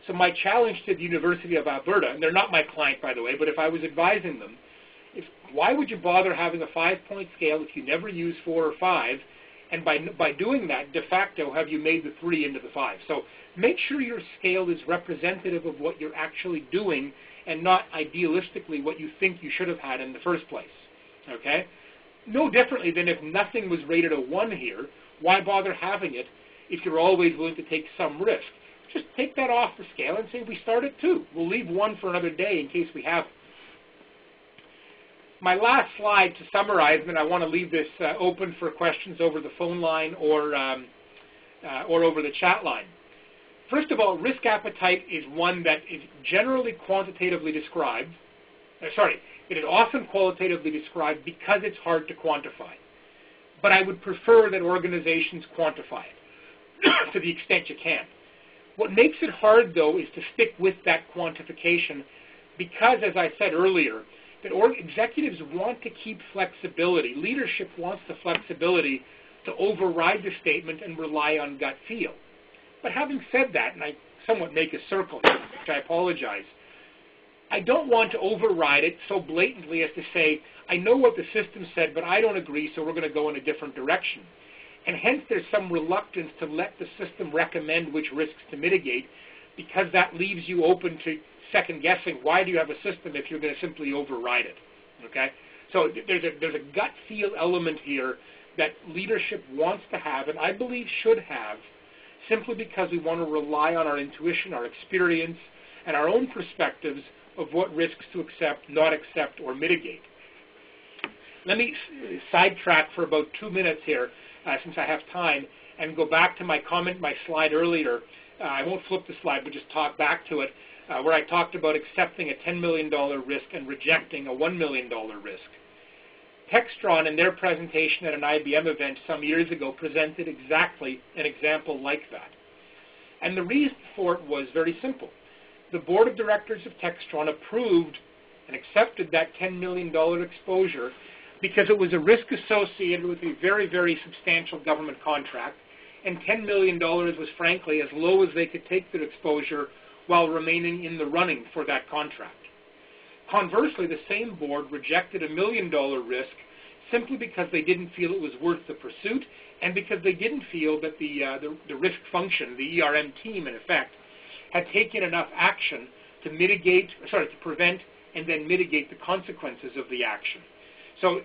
So my challenge to the University of Alberta, and they're not my client, by the way, but if I was advising them, why would you bother having a 5-point scale if you never use 4 or 5? And by doing that, de facto, have you made the 3 into the 5? So make sure your scale is representative of what you're actually doing and not idealistically what you think you should have had in the first place. Okay? No differently than if nothing was rated a 1 here, why bother having it if you're always willing to take some risk? Just take that off the scale and say we start at 2. We'll leave 1 for another day in case we have it. My last slide to summarize, and I want to leave this open for questions over the phone line or over the chat line. First of all, risk appetite is one that is generally quantitatively described. It is often qualitatively described because it's hard to quantify. But I would prefer that organizations quantify it to the extent you can. What makes it hard, though, is to stick with that quantification because, as I said earlier, that executives want to keep flexibility. Leadership wants the flexibility to override the statement and rely on gut feel. But having said that, and I somewhat make a circle here, which I apologize, I don't want to override it so blatantly as to say, I know what the system said, but I don't agree, so we're going to go in a different direction. And hence there's some reluctance to let the system recommend which risks to mitigate, because that leaves you open to second-guessing, why do you have a system if you're going to simply override it? Okay? So there's a gut feel element here that leadership wants to have, and I believe should have, simply because we want to rely on our intuition, our experience, and our own perspectives of what risks to accept, not accept, or mitigate. Let me sidetrack for about 2 minutes here, since I have time, and go back to my comment, my slide earlier. I won't flip the slide, but just talk back to it, where I talked about accepting a $10 million risk and rejecting a $1 million risk. Textron, in their presentation at an IBM event some years ago, presented exactly an example like that. And the reason for it was very simple. The board of directors of Textron approved and accepted that $10 million exposure because it was a risk associated with a very, very substantial government contract, and $10 million was, frankly, as low as they could take their exposure while remaining in the running for that contract. Conversely, the same board rejected a $1 million risk simply because they didn't feel it was worth the pursuit, and because they didn't feel that the risk function, the ERM team, in effect, had taken enough action to prevent and then mitigate the consequences of the action. So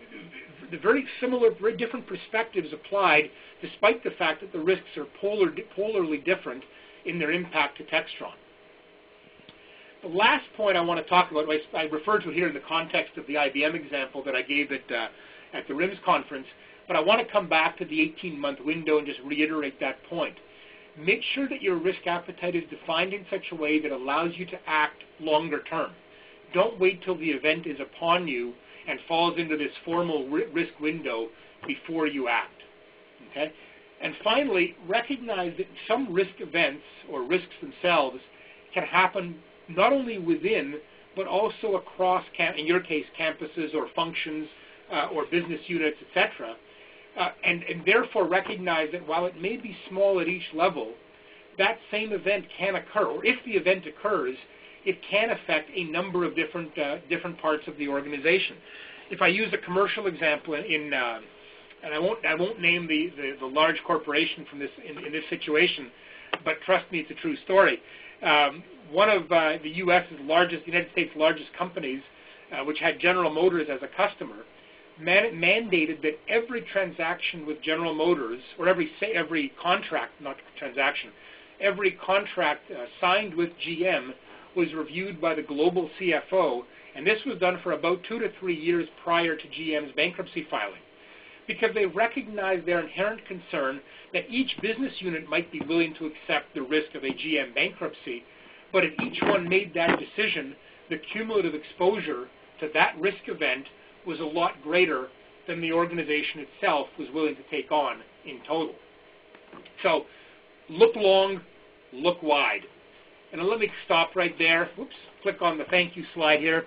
the very similar, very different perspectives applied, despite the fact that the risks are polarly different in their impact to Textron. The last point I want to talk about, I referred to it here in the context of the IBM example that I gave at the RIMS conference, but I want to come back to the 18-month window and just reiterate that point. Make sure that your risk appetite is defined in such a way that allows you to act longer term. Don't wait till the event is upon you and falls into this formal risk window before you act. Okay? And finally, recognize that some risk events or risks themselves can happen not only within, but also across, in your case, campuses or functions or business units, etc. And therefore recognize that while it may be small at each level, that same event can occur, or if the event occurs, it can affect a number of different parts of the organization. If I use a commercial example and I won't name the large corporation from this in this situation, but trust me, it's a true story. One of the United States' largest companies, which had General Motors as a customer, mandated that every transaction with General Motors, or every contract, not transaction, every contract signed with GM was reviewed by the global CFO, and this was done for about 2 to 3 years prior to GM's bankruptcy filing, because they recognized their inherent concern that each business unit might be willing to accept the risk of a GM bankruptcy, but if each one made that decision, the cumulative exposure to that risk event was a lot greater than the organization itself was willing to take on in total. So look long, look wide. And let me stop right there. Oops, click on the thank you slide here.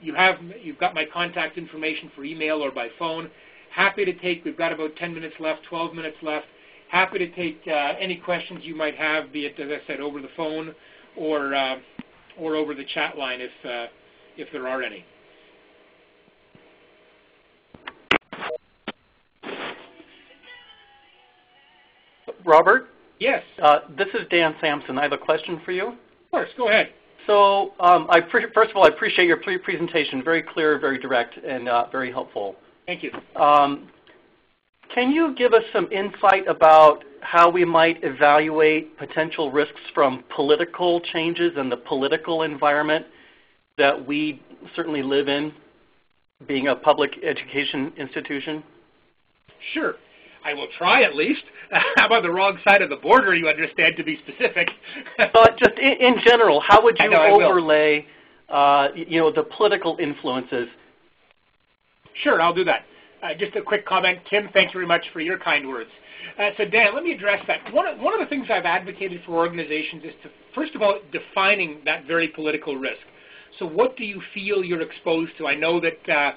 You've got my contact information for email or by phone. Happy to take, we've got about 10 minutes left, 12 minutes left. Happy to take any questions you might have, be it, as I said, over the phone or over the chat line if there are any. Robert? Yes. This is Dan Sampson. I have a question for you. Of course, go ahead. So, first of all, I appreciate your presentation. Very clear, very direct, and very helpful. Thank you. Can you give us some insight about how we might evaluate potential risks from political changes and the political environment that we certainly live in, being a public education institution? Sure. I will try at least. How about the wrong side of the border, you understand, to be specific? But just in general, how would you overlay the political influences? Sure, I'll do that. Just a quick comment. Tim, thank you very much for your kind words. So Dan, let me address that. One of the things I've advocated for organizations is to, first of all, defining that very political risk. So what do you feel you're exposed to? I know that the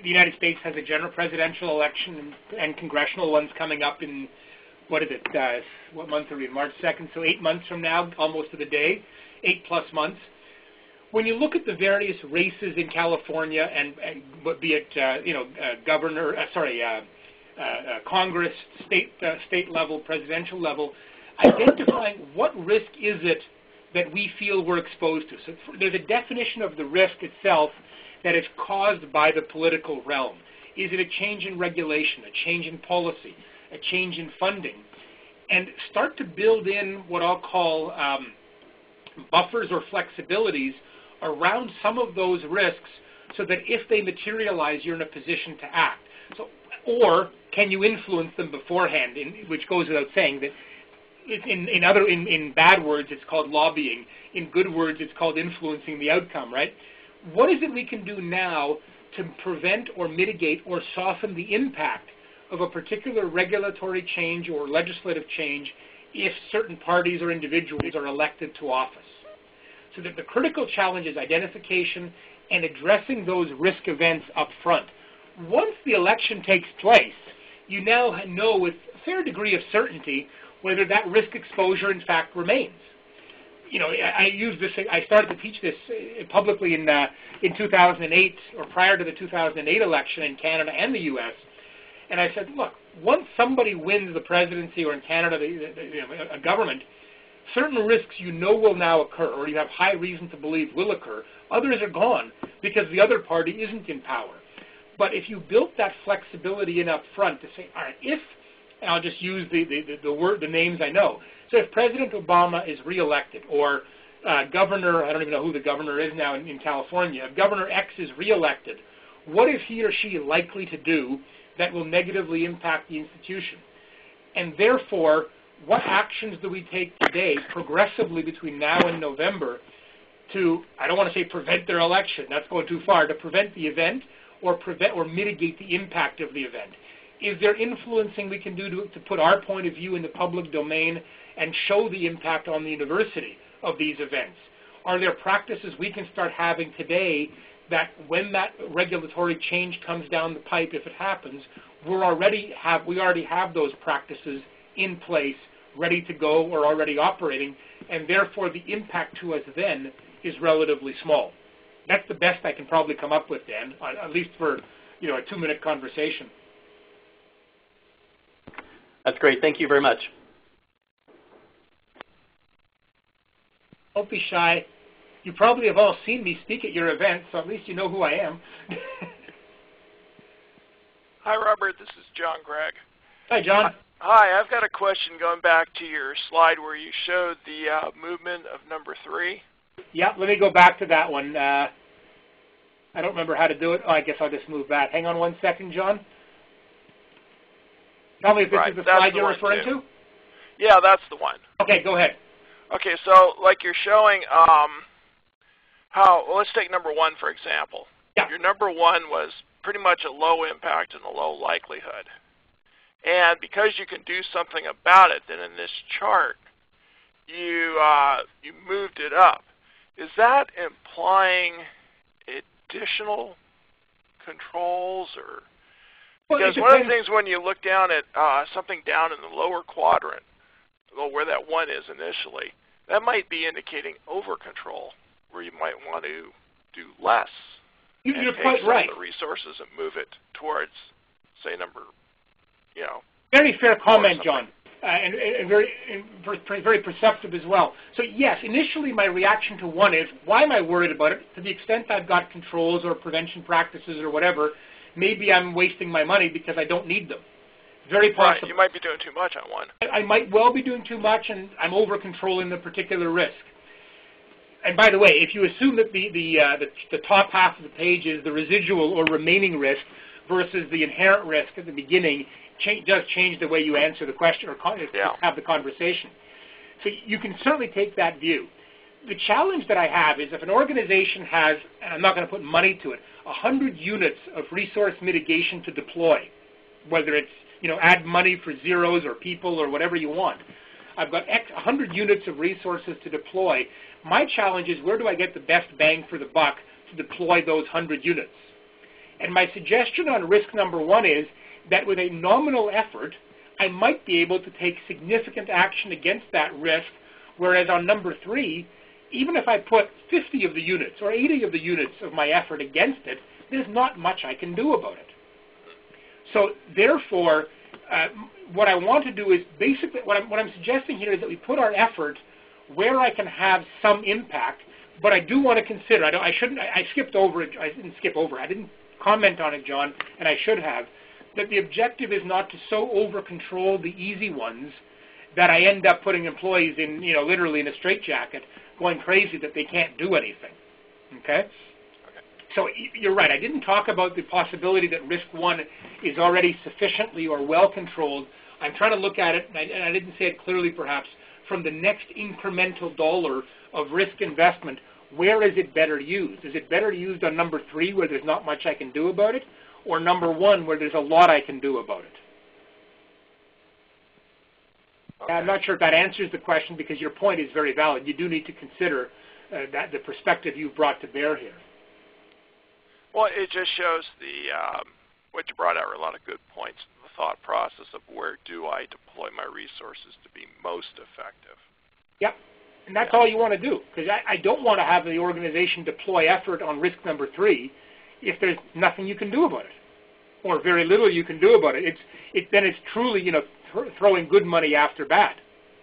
United States has a general presidential election and congressional ones coming up in, what month are we in? March 2nd, so 8 months from now, almost to the day, 8+ months. When you look at the various races in California and be it Congress, state level, presidential level, identifying what risk is it that we feel we're exposed to. So there's a definition of the risk itself that is caused by the political realm. Is it a change in regulation, a change in policy, a change in funding? And start to build in what I'll call buffers or flexibilities around some of those risks so that if they materialize, you're in a position to act. So, or can you influence them beforehand, which goes without saying that in bad words, it's called lobbying. In good words, it's called influencing the outcome, right? What is it we can do now to prevent or mitigate or soften the impact of a particular regulatory change or legislative change if certain parties or individuals are elected to office? So that the critical challenge is identification and addressing those risk events up front. Once the election takes place, you now know with a fair degree of certainty whether that risk exposure in fact remains. I started to teach this publicly in 2008 or prior to the 2008 election in Canada and the U.S. And I said, look, once somebody wins the presidency or in Canada a government, certain risks will now occur or you have high reason to believe will occur. Others are gone because the other party isn't in power. But if you built that flexibility in up front to say, all right, and I'll just use the names I know. So if President Obama is reelected, or governor, I don't even know who the governor is now in California, if Governor X is reelected, what is he or she likely to do that will negatively impact the institution? And therefore, what actions do we take today, progressively between now and November, to, I don't want to say prevent their election, that's going too far, to prevent the event or mitigate the impact of the event? Is there influencing we can do to put our point of view in the public domain and show the impact on the university of these events? Are there practices we can start having today that when that regulatory change comes down the pipe, if it happens, we already have those practices in place, ready to go or already operating, and therefore the impact to us then is relatively small? That's the best I can probably come up with, Dan, at least for a 2-minute conversation. That's great. Thank you very much. Don't be shy. You probably have all seen me speak at your events, so at least you know who I am. Hi, Robert. This is John Gregg. Hi, John. Hi. I've got a question going back to your slide where you showed the movement of number 3. Yeah, let me go back to that one. I don't remember how to do it. Oh, I guess I'll just move back. Hang on 1 second, John. Tell me if this is the slide you're referring to? Yeah, that's the one. Okay, go ahead. Okay, so like you're showing let's take number 1, for example. Yeah. Your number 1 was pretty much a low impact and a low likelihood. And because you can do something about it, then in this chart, you moved it up. Is that implying additional controls, or because one of the things when you look down at something down in the lower quadrant, where that 1 is initially, that might be indicating over control, where you might want to do less. You're quite right. The resources and move it towards, say, number, Very fair comment, John, and very perceptive as well. So yes, initially my reaction to 1 is, why am I worried about it? To the extent I've got controls or prevention practices or whatever, maybe I'm wasting my money because I don't need them. Very possible. Right, you might be doing too much on 1. I might well be doing too much, and I'm over-controlling the particular risk. And by the way, if you assume that the top half of the page is the residual or remaining risk versus the inherent risk at the beginning, does change the way you answer the question or have the conversation. So you can certainly take that view. The challenge that I have is if an organization has, and I'm not going to put money to it, 100 units of resource mitigation to deploy, whether it's add money for zeros or people or whatever you want. I've got 100 units of resources to deploy. My challenge is, where do I get the best bang for the buck to deploy those 100 units? And my suggestion on risk number 1 is that with a nominal effort, I might be able to take significant action against that risk, whereas on number 3, even if I put 50 of the units or 80 of the units of my effort against it, there's not much I can do about it. So therefore, what I want to do is basically, what I'm suggesting here is that we put our effort where I can have some impact, but I do want to consider, I skipped over it, I didn't comment on it, John, and I should have, that the objective is not to so over-control the easy ones that I end up putting employees in, literally in a straitjacket, going crazy that they can't do anything, okay? So you're right. I didn't talk about the possibility that risk 1 is already sufficiently or well controlled. I'm trying to look at it, and I didn't say it clearly perhaps, from the next incremental dollar of risk investment, where is it better used? Is it better used on number 3 where there's not much I can do about it, or number 1 where there's a lot I can do about it? Okay. I'm not sure if that answers the question, because your point is very valid. You do need to consider the perspective you've brought to bear here. Well, it just shows what you brought out are a lot of good points in the thought process of where do I deploy my resources to be most effective. Yep, and that's all you want to do, because I don't want to have the organization deploy effort on risk number 3 if there's nothing you can do about it, or very little you can do about it. Then it's truly throwing good money after bad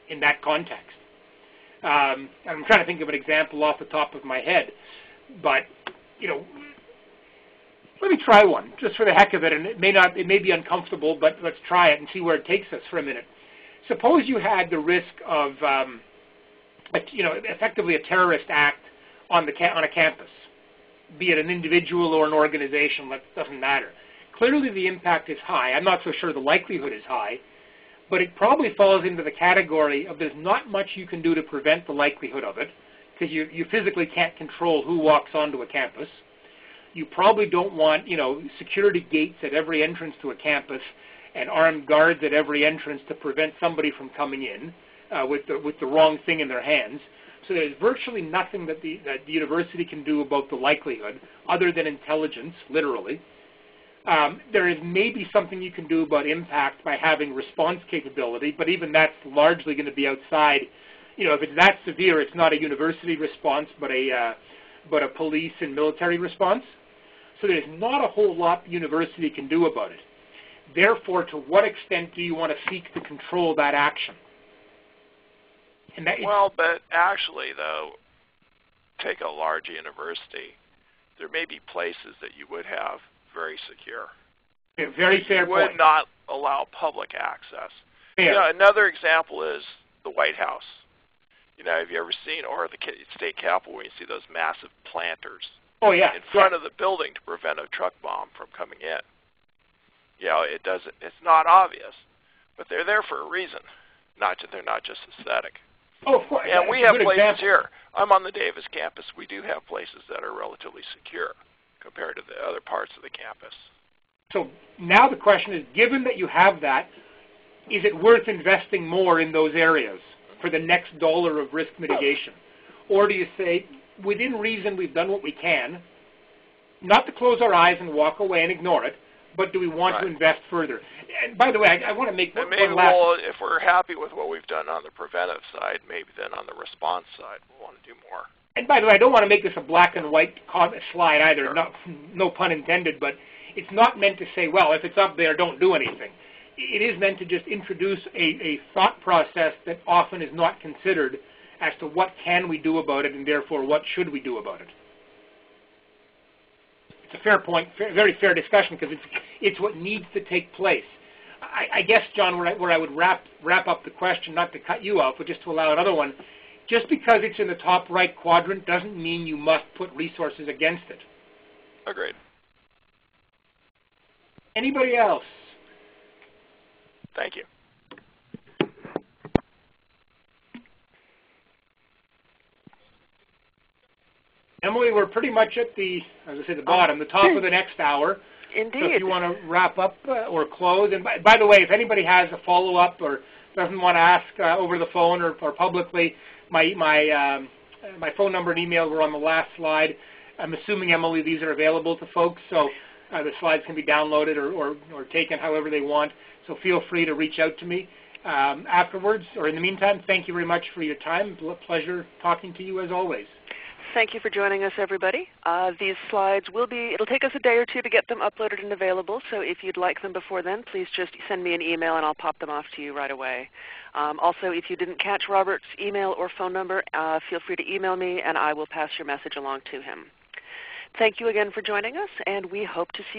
in that context. I'm trying to think of an example off the top of my head, but let me try one, just for the heck of it, and it may be uncomfortable, but let's try it and see where it takes us for a minute. Suppose you had the risk of effectively a terrorist act on a campus, be it an individual or an organization, that doesn't matter. Clearly the impact is high. I'm not so sure the likelihood is high, but it probably falls into the category of there's not much you can do to prevent the likelihood of it, because you physically can't control who walks onto a campus. You probably don't want, security gates at every entrance to a campus and armed guards at every entrance to prevent somebody from coming in with the wrong thing in their hands. So there's virtually nothing that the university can do about the likelihood other than intelligence, literally. There is maybe something you can do about impact by having response capability, but even that's largely going to be outside. If it's that severe, it's not a university response, but a police and military response. So there's not a whole lot the university can do about it. Therefore, to what extent do you want to seek to control that action? But actually, though, take a large university, there may be places that you would have very secure. Yeah, very fair point. You would not allow public access. Fair. Another example is the White House. Have you ever seen, or the state capitol, when you see those massive planters in front of the building to prevent a truck bomb from coming in? It's not obvious, but they're there for a reason. They're not just aesthetic. Oh, of course. And we have places here. I'm on the Davis campus. We do have places that are relatively secure compared to the other parts of the campus. So now the question is, given that you have that, is it worth investing more in those areas for the next dollar of risk mitigation? Or do you say, within reason, we've done what we can, not to close our eyes and walk away and ignore it, but do we want to invest further? And by the way, I want to make one last... if we're happy with what we've done on the preventive side, maybe then on the response side we'll want to do more. And by the way, I don't want to make this a black and white slide either, Sure. No pun intended, but it's not meant to say, well, if it's up there, don't do anything. It is meant to just introduce a thought process that often is not considered as to what can we do about it and therefore what should we do about it. It's a fair point, very fair discussion, because it's what needs to take place. I guess, John, where I would wrap up the question, not to cut you off, but just to allow another one, just because it's in the top right quadrant doesn't mean you must put resources against it. Agreed. Anybody else? Thank you. Emily, we're pretty much at the bottom, the top of the next hour. Indeed. So if you want to wrap up or close, and by the way, if anybody has a follow-up or doesn't want to ask over the phone or publicly, my phone number and email were on the last slide. I'm assuming, Emily, these are available to folks, so the slides can be downloaded or taken however they want. So feel free to reach out to me afterwards, or in the meantime, thank you very much for your time. Pleasure talking to you as always. Thank you for joining us, everybody. These slides it'll take us a day or two to get them uploaded and available, so if you'd like them before then, please just send me an email and I'll pop them off to you right away. Also, if you didn't catch Robert's email or phone number, feel free to email me and I will pass your message along to him. Thank you again for joining us, and we hope to see you.